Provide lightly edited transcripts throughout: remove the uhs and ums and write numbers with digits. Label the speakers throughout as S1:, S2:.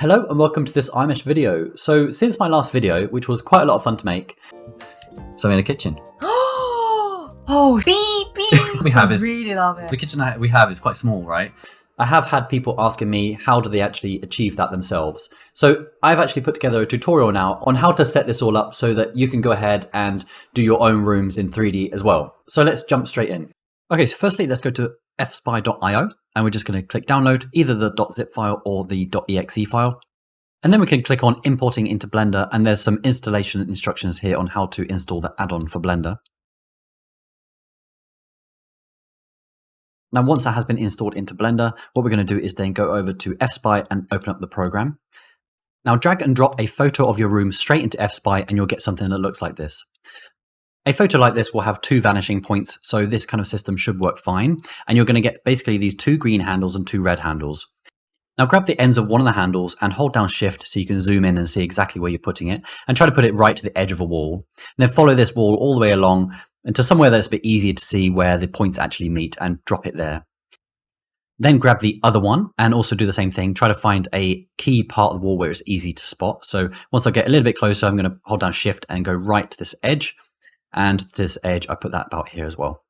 S1: Hello and welcome to this iMesh video. So since my last video, which was quite a lot of fun to make, so I'm in a kitchen.
S2: Oh, beep, beep.
S1: We have
S2: I
S1: is
S2: really love it.
S1: The kitchen we have is quite small, right? I have had people asking me how do they actually achieve that themselves. So I've actually put together a tutorial now on how to set this all up so that you can go ahead and do your own rooms in 3D as well. So let's jump straight in. Okay, so firstly, let's go to fspy.io and we're just going to click download either the .zip file or the .exe file. And then we can click on importing into Blender, and there's some installation instructions here on how to install the add-on for Blender. Now, once that has been installed into Blender, what we're going to do is then go over to Fspy and open up the program. Now, drag and drop a photo of your room straight into Fspy and you'll get something that looks like this. A photo like this will have two vanishing points, so this kind of system should work fine. And you're going to get basically these two green handles and two red handles. Now grab the ends of one of the handles and hold down Shift so you can zoom in and see exactly where you're putting it, and try to put it right to the edge of a wall. And then follow this wall all the way along into somewhere that's a bit easier to see where the points actually meet and drop it there. Then grab the other one and also do the same thing. Try to find a key part of the wall where it's easy to spot. So once I get a little bit closer, I'm going to hold down Shift and go right to this edge. And to this edge, I put that about here as well.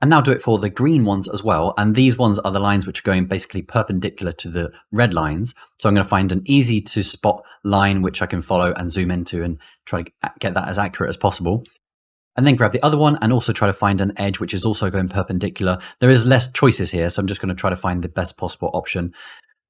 S1: And now do it for the green ones as well. And these ones are the lines which are going basically perpendicular to the red lines. So I'm going to find an easy to spot line which I can follow and zoom into and try to get that as accurate as possible. And then grab the other one and also try to find an edge which is also going perpendicular. There is less choices here, so I'm just going to try to find the best possible option.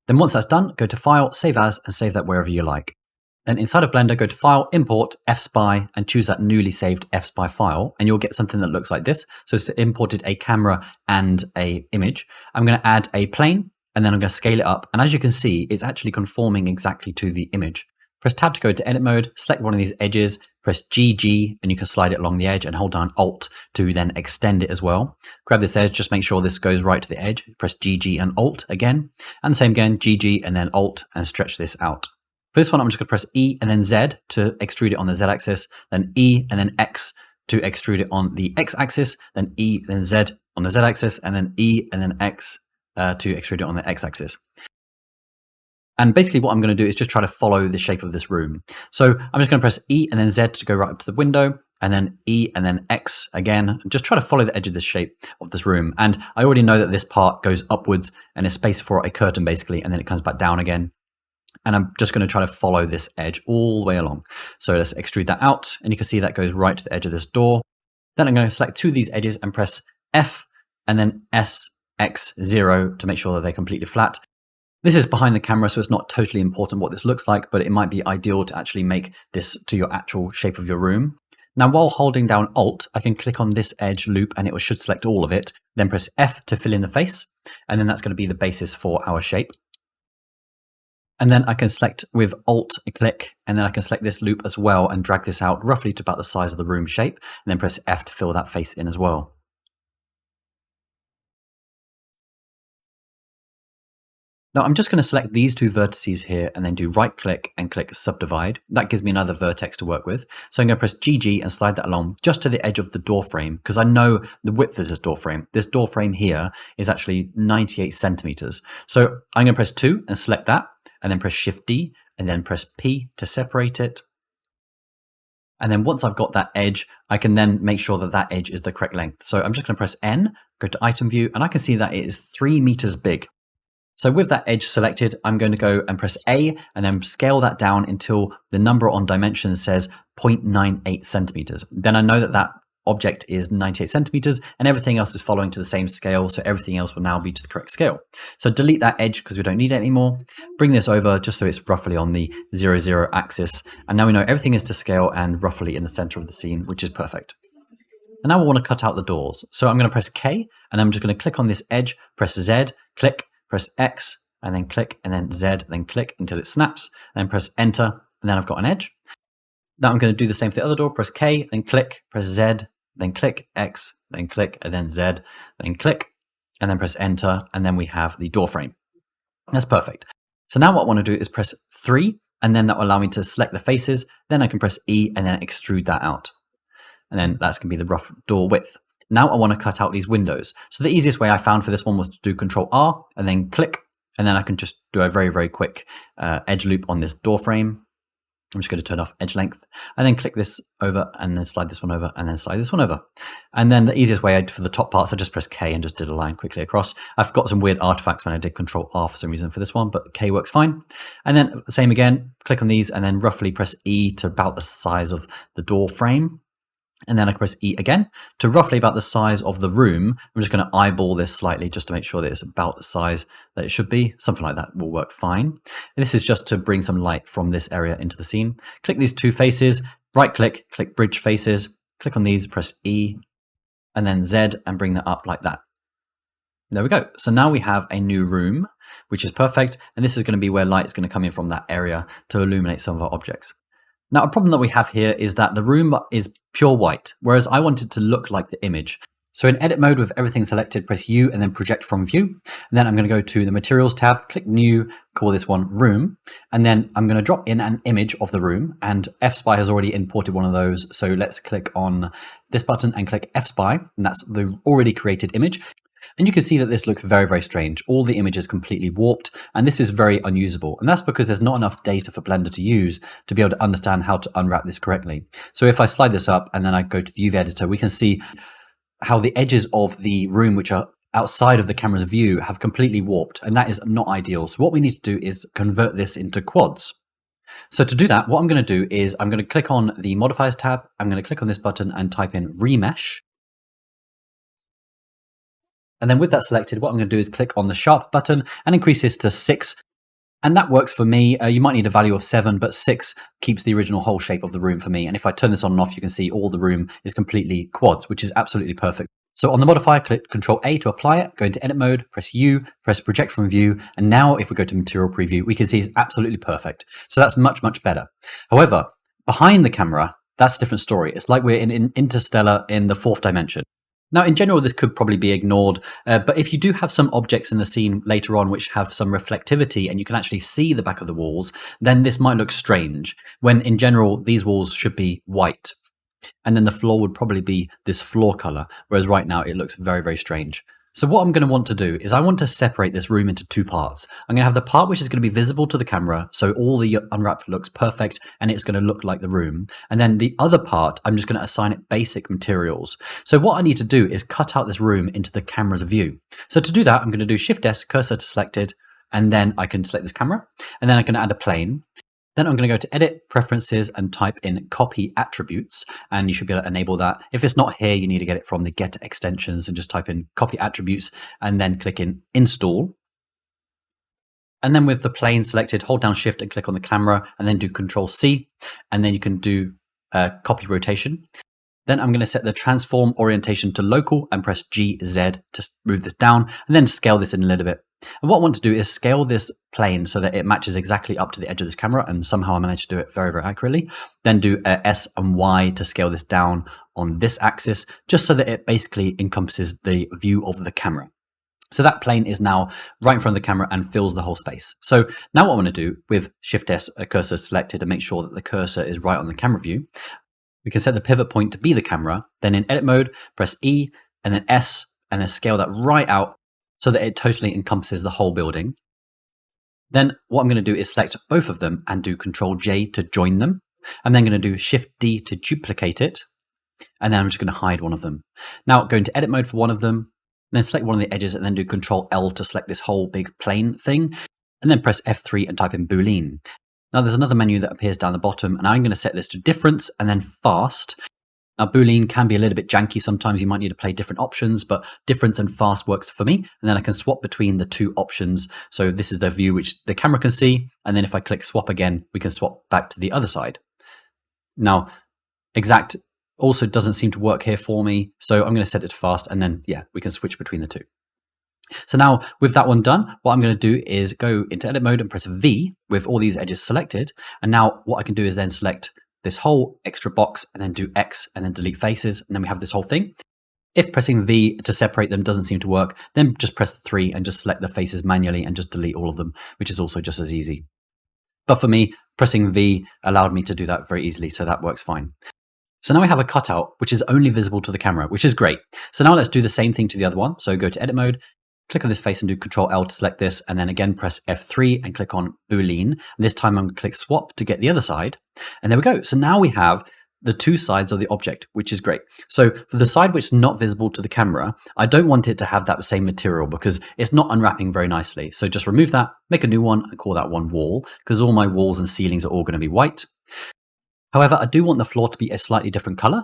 S1: Then once that's done, go to File, Save As, and save that wherever you like. Then inside of Blender, go to File, Import, Fspy, and choose that newly saved Fspy file, and you'll get something that looks like this. So it's imported a camera and an image. I'm going to add a plane, and then I'm going to scale it up. And as you can see, it's actually conforming exactly to the image. Press Tab to go to Edit Mode, select one of these edges, press GG, and you can slide it along the edge, and hold down Alt to then extend it as well. Grab this edge, just make sure this goes right to the edge. Press GG and Alt again, and the same again, GG and then Alt, and stretch this out. For this one, I'm just going to press E and then Z to extrude it on the Z axis, then E and then X to extrude it on the X axis, then E, then Z on the Z axis, and then E and then X to extrude it on the X axis. And basically what I'm going to do is just try to follow the shape of this room. So I'm just going to press E and then Z to go right up to the window, and then E and then X again. Just try to follow the edge of the shape of this room. And I already know that this part goes upwards and is space for a curtain basically, and then it comes back down again. And I'm just going to try to follow this edge all the way along. So let's extrude that out, and you can see that goes right to the edge of this door. Then I'm going to select two of these edges and press F and then SX0 to make sure that they're completely flat. This is behind the camera, so it's not totally important what this looks like, but it might be ideal to actually make this to your actual shape of your room. Now, while holding down Alt, I can click on this edge loop and it should select all of it. Then press F to fill in the face, and then that's going to be the basis for our shape. And then I can select with Alt click, and then I can select this loop as well and drag this out roughly to about the size of the room shape, and then press F to fill that face in as well. Now I'm just going to select these two vertices here and then do right click and click subdivide. That gives me another vertex to work with. So I'm going to press GG and slide that along just to the edge of the door frame, because I know the width of this door frame. This door frame here is actually 98 centimeters. So I'm going to press 2 and select that, and then press Shift D and then press P to separate it. And then once I've got that edge, I can then make sure that that edge is the correct length. So I'm just going to press N, go to Item View, and I can see that it is 3 meters big. So with that edge selected, I'm going to go and press A and then scale that down until the number on dimensions says 0.98 centimeters. Then I know that that object is 98 centimeters and everything else is following to the same scale. So everything else will now be to the correct scale. So delete that edge because we don't need it anymore. Bring this over just so it's roughly on the 0, 0 axis. And now we know everything is to scale and roughly in the center of the scene, which is perfect. And now we want to cut out the doors. So I'm going to press K and I'm just going to click on this edge, press Z, click, press X, and then click, and then Z, then click until it snaps, and then press Enter, and then I've got an edge. Now I'm going to do the same for the other door, press K, then click, press Z, then click, X, then click, and then Z, then click, and then press Enter, and then we have the door frame. That's perfect. So now what I want to do is press 3, and then that will allow me to select the faces, then I can press E, and then extrude that out. And then that's going to be the rough door width. Now I want to cut out these windows. So the easiest way I found for this one was to do Control R and then click And then I can just do a very, very quick edge loop on this door frame. I'm just going to turn off edge length and then click this over and then slide this one over and then slide this one over. And then the easiest way for the top parts, I just press K and just did a line quickly across. I've got some weird artifacts when I did Control R for some reason for this one, but K works fine. And then the same again, click on these and then roughly press E to about the size of the door frame. And then I can press E again to roughly about the size of the room. I'm just going to eyeball this slightly just to make sure that it's about the size that it should be. Something like that will work fine. And this is just to bring some light from this area into the scene. Click these two faces, right click, click bridge faces, click on these, press E, and then Z and bring that up like that. There we go. So now we have a new room, which is perfect. And this is going to be where light is going to come in from that area to illuminate some of our objects. Now, a problem that we have here is that the room is pure white, whereas I want it to look like the image. So in edit mode with everything selected, press U and then project from view. And then I'm going to go to the materials tab, click new, call this one room. And then I'm going to drop in an image of the room, and Fspy has already imported one of those. So let's click on this button and click Fspy, and that's the already created image. And you can see that this looks very, very strange. All the image is completely warped, and this is very unusable. And that's because there's not enough data for Blender to use to be able to understand how to unwrap this correctly. So if I slide this up and then I go to the UV editor, we can see how the edges of the room, which are outside of the camera's view, have completely warped, and that is not ideal. So what we need to do is convert this into quads. So to do that, what I'm going to do is I'm going to click on the modifiers tab. I'm going to click on this button and type in remesh. And then with that selected, what I'm going to do is click on the sharp button and increase this to 6. And that works for me. You might need a value of 7, but 6 keeps the original whole shape of the room for me. And if I turn this on and off, you can see all the room is completely quads, which is absolutely perfect. So on the modifier, click Control A to apply it, go into edit mode, press U, press project from view. And now if we go to material preview, we can see it's absolutely perfect. So that's much, much better. However, behind the camera, that's a different story. It's like we're in Interstellar in the 4th dimension. Now, in general, this could probably be ignored, but if you do have some objects in the scene later on which have some reflectivity and you can actually see the back of the walls, then this might look strange, when in general, these walls should be white. And then the floor would probably be this floor color, whereas right now it looks very, very strange. So what I'm going to want to do is I want to separate this room into 2 parts. I'm going to have the part which is going to be visible to the camera, so all the unwrapped looks perfect and it's going to look like the room. And then the other part, I'm just going to assign it basic materials. So what I need to do is cut out this room into the camera's view. So to do that, I'm going to do Shift S, cursor to selected, and then I can select this camera, and then I can add a plane. Then I'm going to go to Edit, Preferences, and type in Copy Attributes, and you should be able to enable that. If it's not here, you need to get it from the Get extensions and just type in Copy Attributes, and then click in Install. And then with the plane selected, hold down Shift and click on the camera, and then do Control C, and then you can do Copy Rotation. Then I'm going to set the transform orientation to local and press GZ to move this down, and then scale this in a little bit. And what I want to do is scale this plane so that it matches exactly up to the edge of this camera, and somehow I managed to do it very, very accurately. Then do S and Y to scale this down on this axis, just so that it basically encompasses the view of the camera. So that plane is now right in front of the camera and fills the whole space. So now what I want to do with Shift S, cursor selected, to make sure that the cursor is right on the camera view, we can set the pivot point to be the camera. Then in edit mode, press E and then S, and then scale that right out so that it totally encompasses the whole building. Then what I'm going to do is select both of them and do Control J to join them. I'm then going to do Shift D to duplicate it. And then I'm just going to hide one of them. Now go into edit mode for one of them, then select one of the edges and then do Control L to select this whole big plane thing. And then press F3 and type in Boolean. Now there's another menu that appears down the bottom, and I'm going to set this to difference and then fast. Now Boolean can be a little bit janky. Sometimes you might need to play different options, but difference and fast works for me. And then I can swap between the 2 options. So this is the view which the camera can see. And then if I click swap again, we can swap back to the other side. Now exact also doesn't seem to work here for me. So I'm going to set it to fast, and then yeah, we can switch between the 2. So now with that one done, what I'm going to do is go into edit mode and press V with all these edges selected. And now what I can do is then select this whole extra box and then do X and then delete faces. And then we have this whole thing. If pressing V to separate them doesn't seem to work, then just press 3 and just select the faces manually and just delete all of them, which is also just as easy. But for me, pressing V allowed me to do that very easily. So that works fine. So now we have a cutout, which is only visible to the camera, which is great. So now let's do the same thing to the other one. So go to edit mode, click on this face and do Control L to select this, and then again press F3 and click on Boolean. And this time I'm going to click swap to get the other side. And there we go. So now we have the two sides of the object, which is great. So for the side which is not visible to the camera, I don't want it to have that same material because it's not unwrapping very nicely. So just remove that, make a new one and call that one wall, because all my walls and ceilings are all going to be white. However, I do want the floor to be a slightly different color.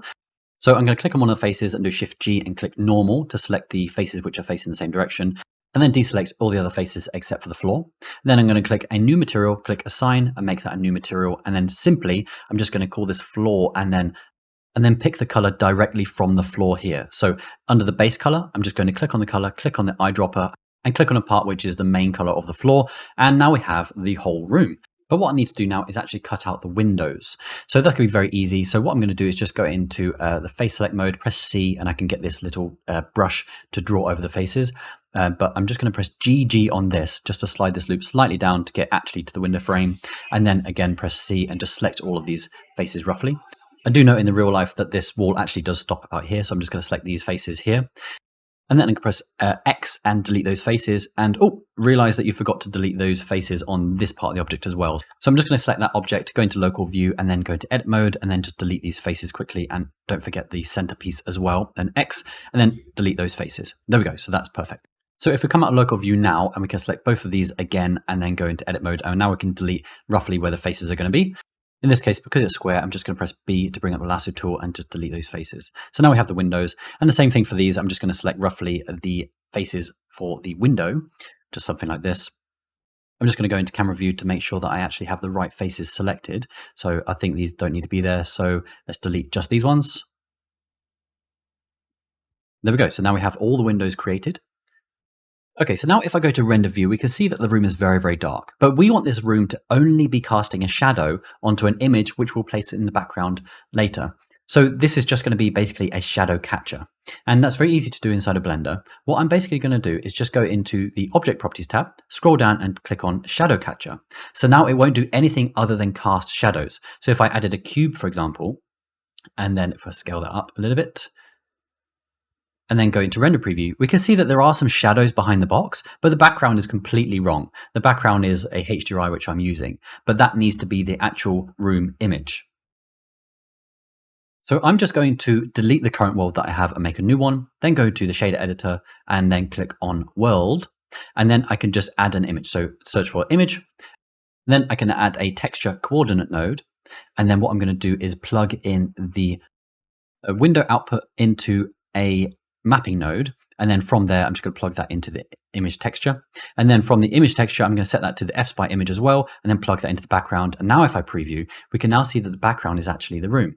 S1: So I'm going to click on one of the faces and do Shift G and click normal to select the faces which are facing the same direction, and then deselect all the other faces except for the floor. Then I'm going to click a new material, click assign and make that a new material. And then simply, I'm just going to call this floor and then pick the color directly from the floor here. So under the base color, I'm just going to click on the color, click on the eyedropper and click on a part which is the main color of the floor. And now we have the whole room. But what I need to do now is actually cut out the windows. So that's going to be very easy. So what I'm going to do is just go into the face select mode, press C, and I can get this little brush to draw over the faces. But I'm just going to press GG on this just to slide this loop slightly down to get actually to the window frame. And then again, press C and just select all of these faces roughly. I do know in the real life that this wall actually does stop about here. So I'm just going to select these faces here. And then I can press X and delete those faces. And realize that you forgot to delete those faces on this part of the object as well. So I'm just going to select that object, go into local view, and then go to edit mode, and then just delete these faces quickly. And don't forget the centerpiece as well, and X, and then delete those faces. There we go. So that's perfect. So if we come out of local view now, and we can select both of these again, and then go into edit mode, and now we can delete roughly where the faces are going to be. In this case, because it's square, I'm just going to press B to bring up the lasso tool and just delete those faces. So now we have the windows. And the same thing for these. I'm just going to select roughly the faces for the window, just something like this. I'm just going to go into camera view to make sure that I actually have the right faces selected. So I think these don't need to be there. So let's delete just these ones. There we go. So now we have all the windows created. Okay, so now if I go to render view, we can see that the room is very, very dark, but we want this room to only be casting a shadow onto an image, which we'll place in the background later. So this is just going to be basically a shadow catcher, and that's very easy to do inside of Blender. What I'm basically going to do is just go into the object properties tab, scroll down and click on shadow catcher. So now it won't do anything other than cast shadows. So if I added a cube, for example, and then if I scale that up a little bit, and then go into render preview, we can see that there are some shadows behind the box, but the background is completely wrong. The background is a HDRI which I'm using, but that needs to be the actual room image. So I'm just going to delete the current world that I have and make a new one, then go to the shader editor and then click on world, and then I can just add an image. So search for image, then I can add a texture coordinate node, and then what I'm going to do is plug in the window output into a mapping node, and then from there I'm just going to plug that into the image texture, and then from the image texture I'm going to set that to the Fspy image as well, and then plug that into the background. And now if I preview, we can now see that the background is actually the room.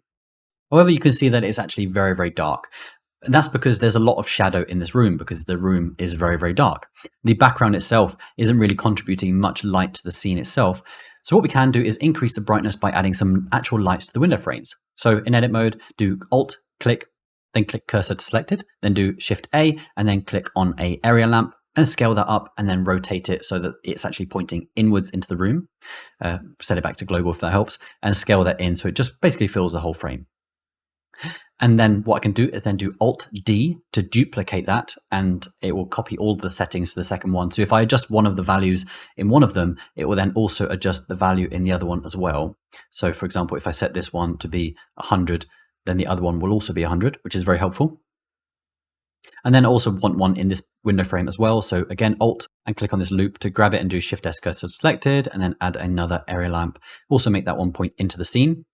S1: However, you can see that it's actually very, very dark, and that's because there's a lot of shadow in this room because the room is very, very dark. The background itself isn't really contributing much light to the scene itself. So what we can do is increase the brightness by adding some actual lights to the window frames. So in edit mode, do Alt, click, then click cursor to selected, then do Shift A, and then click on a area lamp and scale that up and then rotate it so that it's actually pointing inwards into the room. Set it back to global if that helps, and scale that in so it just basically fills the whole frame. And then what I can do is then do Alt D to duplicate that, and it will copy all the settings to the second one. So if I adjust one of the values in one of them, it will then also adjust the value in the other one as well. So for example, if I set this one to be 100, then the other one will also be 100, which is very helpful. And then I also want one in this window frame as well. So again, Alt and click on this loop to grab it and do Shift S cursor selected, and then add another area lamp. Also make that one point into the scene.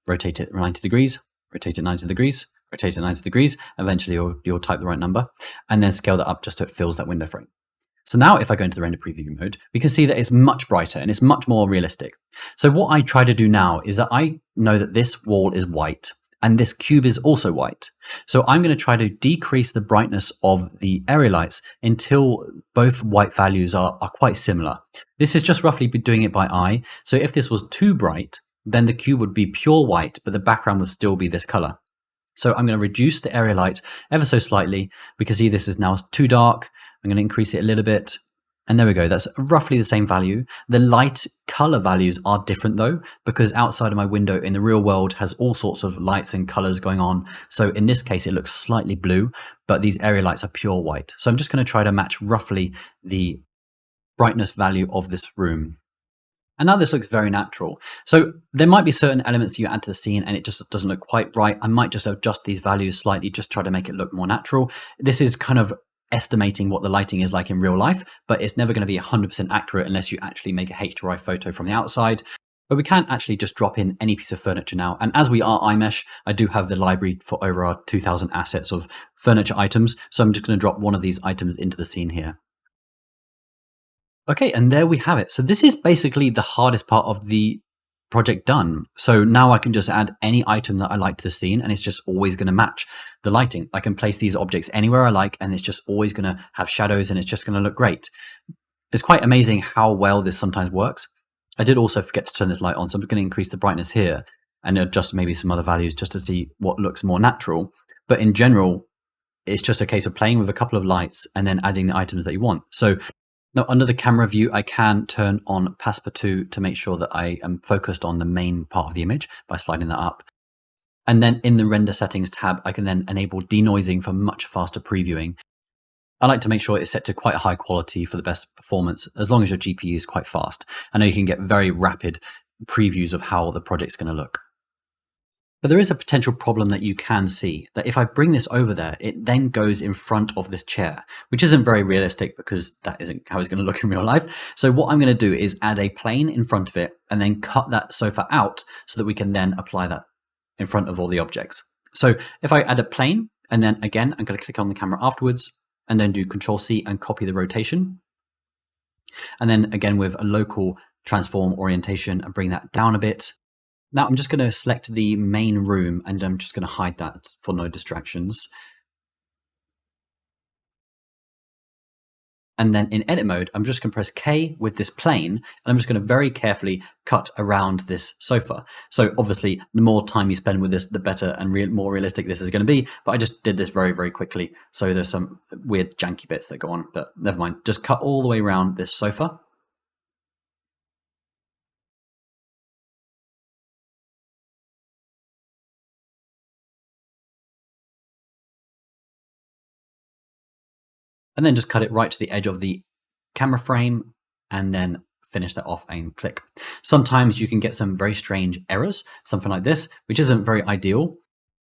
S1: Rotate it 90 degrees, rotate it 90 degrees, rotate it 90 degrees. Eventually you'll type the right number, and then scale that up just so it fills that window frame. So now if I go into the render preview mode, we can see that it's much brighter and it's much more realistic. So what I try to do now is that I know that this wall is white and this cube is also white. So I'm going to try to decrease the brightness of the area lights until both white values are quite similar. This is just roughly doing it by eye. So if this was too bright, then the cube would be pure white, but the background would still be this color. So I'm going to reduce the area light ever so slightly. We can see this is now too dark. I'm going to increase it a little bit, And there we go, that's roughly the same value. The light color values are different though, because outside of my window in the real world has all sorts of lights and colors going on. So in this case, it looks slightly blue, but these area lights are pure white. So I'm just going to try to match roughly the brightness value of this room. And now this looks very natural. So there might be certain elements you add to the scene and it just doesn't look quite right. I might just adjust these values slightly, just try to make it look more natural. This is kind of estimating what the lighting is like in real life, but it's never going to be 100% accurate unless you actually make a H2I photo from the outside. But we can actually just drop in any piece of furniture now. And as we are iMesh, I do have the library for over our 2000 assets of furniture items. So I'm just going to drop one of these items into the scene here. Okay, and there we have it. So this is basically the hardest part of the project done. So now I can just add any item that I like to the scene and it's just always going to match the lighting. I can place these objects anywhere I like and it's just always going to have shadows and it's just going to look great. It's quite amazing how well this sometimes works. I did also forget to turn this light on, so I'm going to increase the brightness here and adjust maybe some other values just to see what looks more natural. But in general, it's just a case of playing with a couple of lights and then adding the items that you want. So now, under the camera view, I can turn on Passepartout to make sure that I am focused on the main part of the image by sliding that up. And then in the render settings tab, I can then enable denoising for much faster previewing. I like to make sure it's set to quite a high quality for the best performance, as long as your GPU is quite fast. I know you can get very rapid previews of how the project's going to look. But there is a potential problem that you can see, that if I bring this over there, it then goes in front of this chair, which isn't very realistic because that isn't how it's going to look in real life. So what I'm going to do is add a plane in front of it and then cut that sofa out so that we can then apply that in front of all the objects. So if I add a plane, and then again, I'm going to click on the camera afterwards and then do Control-C and copy the rotation. And then again with a local transform orientation and bring that down a bit. Now I'm just going to select the main room and I'm just going to hide that for no distractions. And then in edit mode, I'm just going to press K with this plane and I'm just going to very carefully cut around this sofa. So obviously the more time you spend with this, the better and more realistic this is going to be. But I just did this very, very quickly. So there's some weird janky bits that go on, but never mind. Just cut all the way around this sofa. And then just cut it right to the edge of the camera frame and then finish that off and click. Sometimes you can get some very strange errors, something like this, which isn't very ideal.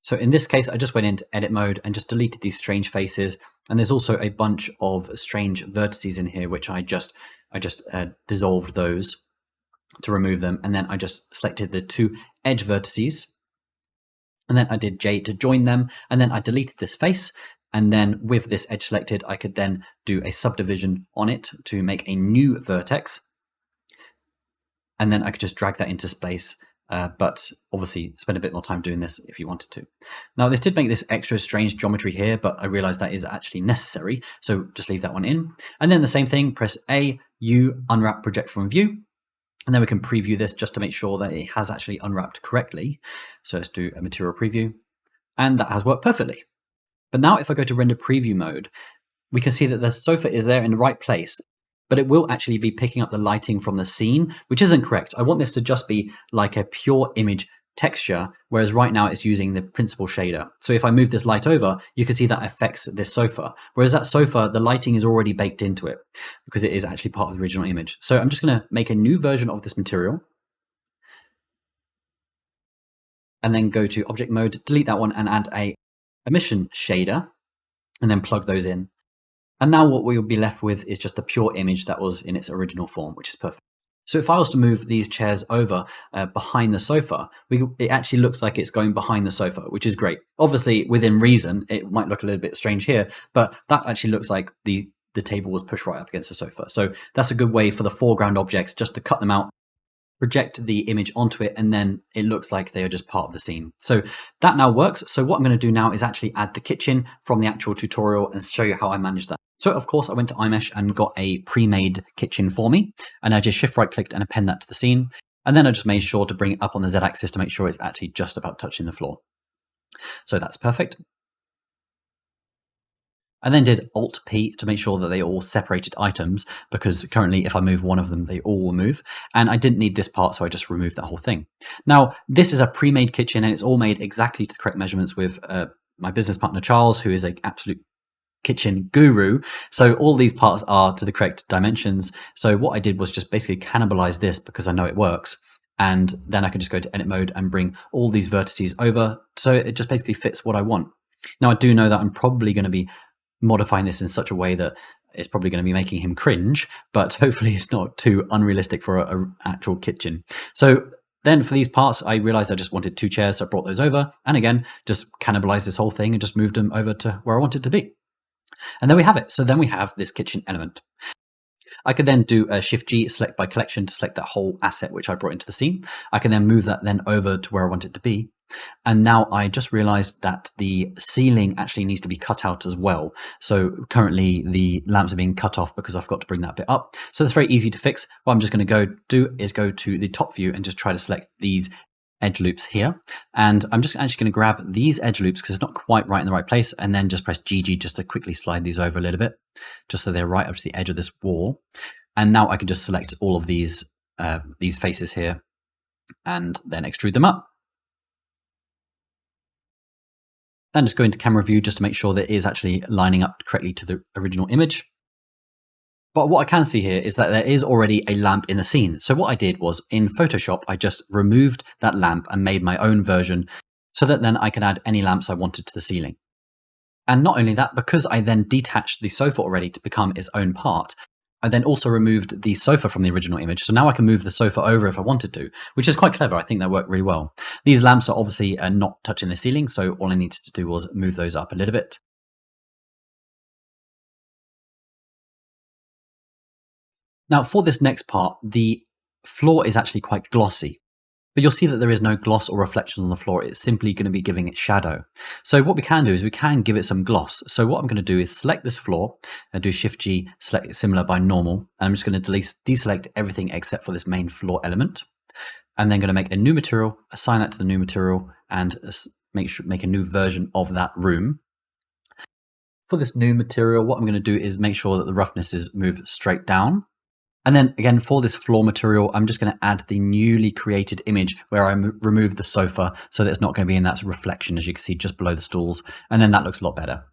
S1: So in this case, I just went into edit mode and just deleted these strange faces. And there's also a bunch of strange vertices in here, which I just dissolved those to remove them. And then I just selected the two edge vertices. And then I did J to join them. And then I deleted this face. And then with this edge selected, I could then do a subdivision on it to make a new vertex. And then I could just drag that into space, but obviously spend a bit more time doing this if you wanted to. Now this did make this extra strange geometry here, but I realized that is actually necessary. So just leave that one in. And then the same thing, press A, U, unwrap project from view. And then we can preview this just to make sure that it has actually unwrapped correctly. So let's do a material preview. And that has worked perfectly. But now if I go to render preview mode, we can see that the sofa is there in the right place, but it will actually be picking up the lighting from the scene, which isn't correct. I want this to just be like a pure image texture, whereas right now it's using the principal shader. So if I move this light over, you can see that affects this sofa. Whereas that sofa, the lighting is already baked into it because it is actually part of the original image. So I'm just going to make a new version of this material. And then go to object mode, delete that one and add a emission shader and then plug those in. And now what we'll be left with is just a pure image that was in its original form, which is perfect. So if I was to move these chairs over behind the sofa, it actually looks like it's going behind the sofa, which is great. Obviously, within reason, it might look a little bit strange here, but that actually looks like the table was pushed right up against the sofa. So that's a good way for the foreground objects just to cut them out, project the image onto it, and then it looks like they are just part of the scene. So that now works. So what I'm going to do now is actually add the kitchen from the actual tutorial and show you how I managed that. So of course I went to iMesh and got a pre-made kitchen for me, and I just shift right clicked and append that to the scene. And then I just made sure to bring it up on the Z-axis to make sure it's actually just about touching the floor. So that's perfect. I then did Alt-P to make sure that they all separated items, because currently if I move one of them, they all will move. And I didn't need this part, so I just removed that whole thing. Now, this is a pre-made kitchen, and it's all made exactly to the correct measurements with my business partner, Charles, who is an absolute kitchen guru. So all these parts are to the correct dimensions. So what I did was just basically cannibalize this because I know it works. And then I can just go to edit mode and bring all these vertices over. So it just basically fits what I want. Now I do know that I'm probably going to be modifying this in such a way that it's probably going to be making him cringe, but hopefully it's not too unrealistic for an actual kitchen. So then for these parts, I realized I just wanted 2 chairs, so I brought those over, and again, just cannibalized this whole thing and just moved them over to where I wanted to be. And there we have it. So then we have this kitchen element. I could then do a Shift G, select by collection to select that whole asset which I brought into the scene. I can then move that then over to where I want it to be. And now I just realized that the ceiling actually needs to be cut out as well. So currently the lamps are being cut off because I've got to bring that bit up. So it's very easy to fix. What I'm just going to do is go to the top view and just try to select these edge loops here. And I'm just actually going to grab these edge loops because it's not quite right in the right place, and then just press GG just to quickly slide these over a little bit, just so they're right up to the edge of this wall. And now I can just select all of these faces here and then extrude them up. Then just go into camera view just to make sure that it is actually lining up correctly to the original image. But what I can see here is that there is already a lamp in the scene. So what I did was in Photoshop, I just removed that lamp and made my own version so that then I can add any lamps I wanted to the ceiling. And not only that, because I then detached the sofa already to become its own part, I then also removed the sofa from the original image. So now I can move the sofa over if I wanted to, which is quite clever. I think that worked really well. These lamps are obviously not touching the ceiling, so all I needed to do was move those up a little bit. Now for this next part, the floor is actually quite glossy, but you'll see that there is no gloss or reflections on the floor. It's simply going to be giving it shadow. So what we can do is we can give it some gloss. So what I'm going to do is select this floor and do Shift G, select similar by normal. And I'm just going to deselect everything except for this main floor element. And then going to make a new material, assign that to the new material, and make a new version of that room. For this new material, what I'm going to do is make sure that the roughness is moved straight down. And then again, for this floor material, I'm just going to add the newly created image where I remove the sofa so that it's not going to be in that reflection, as you can see, just below the stools. And then that looks a lot better.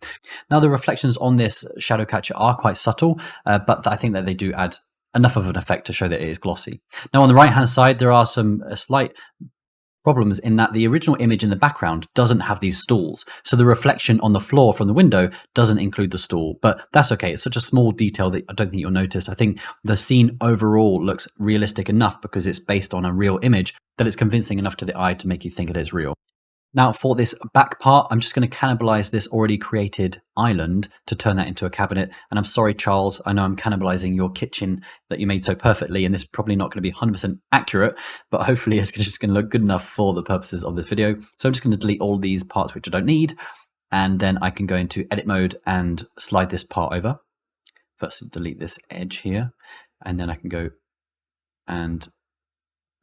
S1: Now, the reflections on this shadow catcher are quite subtle, but I think that they do add enough of an effect to show that it is glossy. Now, on the right-hand side, there are some slight problems in that the original image in the background doesn't have these stools. So the reflection on the floor from the window doesn't include the stool, but that's okay. It's such a small detail that I don't think you'll notice. I think the scene overall looks realistic enough because it's based on a real image that it's convincing enough to the eye to make you think it is real. Now for this back part, I'm just going to cannibalize this already created island to turn that into a cabinet. And I'm sorry, Charles, I know I'm cannibalizing your kitchen that you made so perfectly, and this is probably not going to be 100% accurate, but hopefully it's just going to look good enough for the purposes of this video. So I'm just going to delete all these parts which I don't need, and then I can go into edit mode and slide this part over. First, delete this edge here, and then I can go and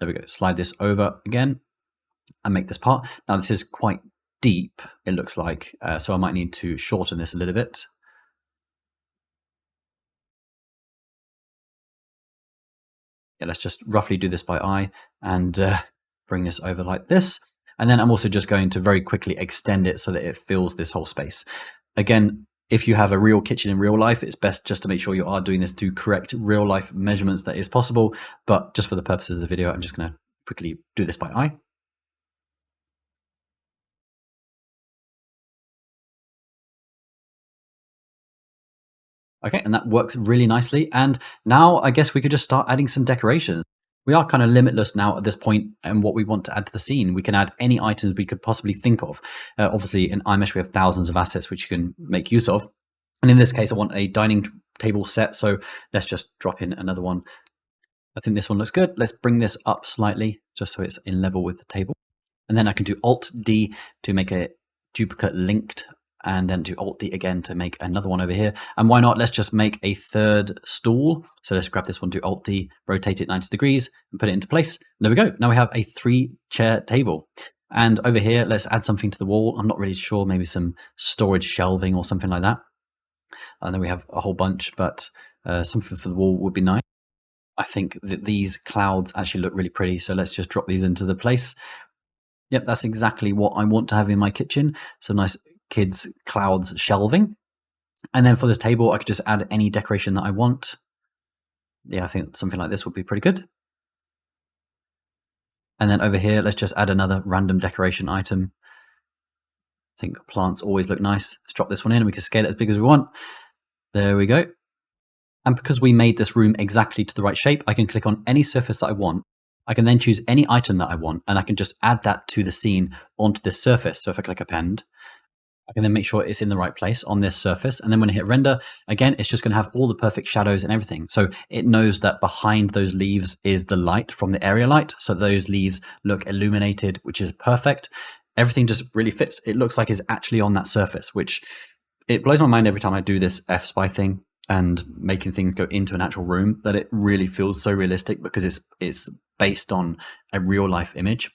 S1: there we go, slide this over again and make this part. Now this is quite deep, it looks like, so I might need to shorten this a little bit. Yeah, let's just roughly do this by eye and bring this over like this. And then I'm also just going to very quickly extend it so that it fills this whole space. Again, if you have a real kitchen in real life, it's best just to make sure you are doing this to correct real life measurements that is possible. But just for the purposes of the video, I'm just going to quickly do this by eye. Okay, and that works really nicely. And now I guess we could just start adding some decorations. We are kind of limitless now at this point and what we want to add to the scene. We can add any items we could possibly think of. Obviously, in iMesh, we have thousands of assets which you can make use of. And in this case, I want a dining table set. So let's just drop in another one. I think this one looks good. Let's bring this up slightly just so it's in level with the table. And then I can do Alt-D to make a duplicate linked, and then do Alt-D again to make another one over here. And why not? Let's just make a third stool. So let's grab this one, do Alt-D, rotate it 90 degrees, and put it into place. And there we go. Now we have a 3-chair table. And over here, let's add something to the wall. I'm not really sure, maybe some storage shelving or something like that. And then we have a whole bunch, but something for the wall would be nice. I think that these clouds actually look really pretty, so let's just drop these into the place. Yep, that's exactly what I want to have in my kitchen. So nice kids clouds shelving. And then for this table, I could just add any decoration that I want. Yeah, I think something like this would be pretty good. And then over here, let's just add another random decoration item. I think plants always look nice. Let's drop this one in and we can scale it as big as we want. There we go. And because we made this room exactly to the right shape, I can click on any surface that I want. I can then choose any item that I want, and I can just add that to the scene onto this surface. So if I click append, I can then make sure it's in the right place on this surface. And then when I hit render, again, it's just going to have all the perfect shadows and everything. So it knows that behind those leaves is the light from the area light. So those leaves look illuminated, which is perfect. Everything just really fits. It looks like it's actually on that surface, which it blows my mind every time I do this Fspy thing and making things go into an actual room, that it really feels so realistic because it's based on a real life image.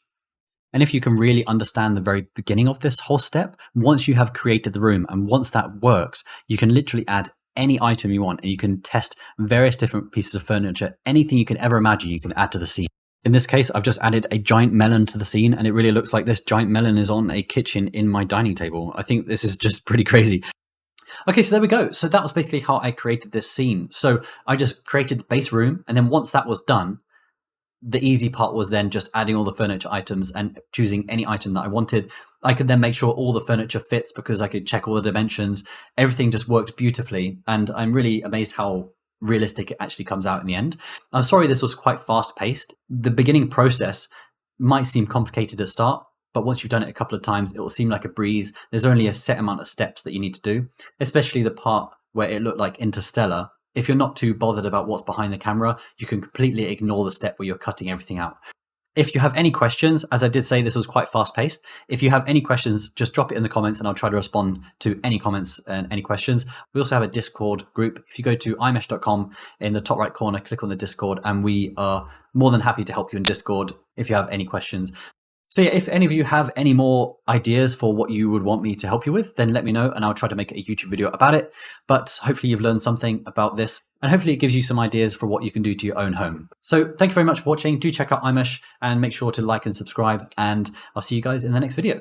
S1: And if you can really understand the very beginning of this whole step, once you have created the room and once that works, you can literally add any item you want and you can test various different pieces of furniture. Anything you can ever imagine, you can add to the scene. In this case, I've just added a giant melon to the scene, and it really looks like this giant melon is on a kitchen in my dining table. I think this is just pretty crazy. Okay, so there we go. So that was basically how I created this scene. So I just created the base room, and then once that was done, the easy part was then just adding all the furniture items and choosing any item that I wanted. I could then make sure all the furniture fits because I could check all the dimensions. Everything just worked beautifully, and I'm really amazed how realistic it actually comes out in the end. I'm sorry this was quite fast paced. The beginning process might seem complicated at start, but once you've done it a couple of times, it will seem like a breeze. There's only a set amount of steps that you need to do, especially the part where it looked like Interstellar. If you're not too bothered about what's behind the camera, you can completely ignore the step where you're cutting everything out. If you have any questions, as I did say, this was quite fast paced. If you have any questions, just drop it in the comments and I'll try to respond to any comments and any questions. We also have a Discord group. If you go to imesh.com, in the top right corner, click on the Discord, and we are more than happy to help you in Discord if you have any questions. So yeah, if any of you have any more ideas for what you would want me to help you with, then let me know and I'll try to make a YouTube video about it. But hopefully you've learned something about this and hopefully it gives you some ideas for what you can do to your own home. So thank you very much for watching. Do check out iMesh and make sure to like and subscribe, and I'll see you guys in the next video.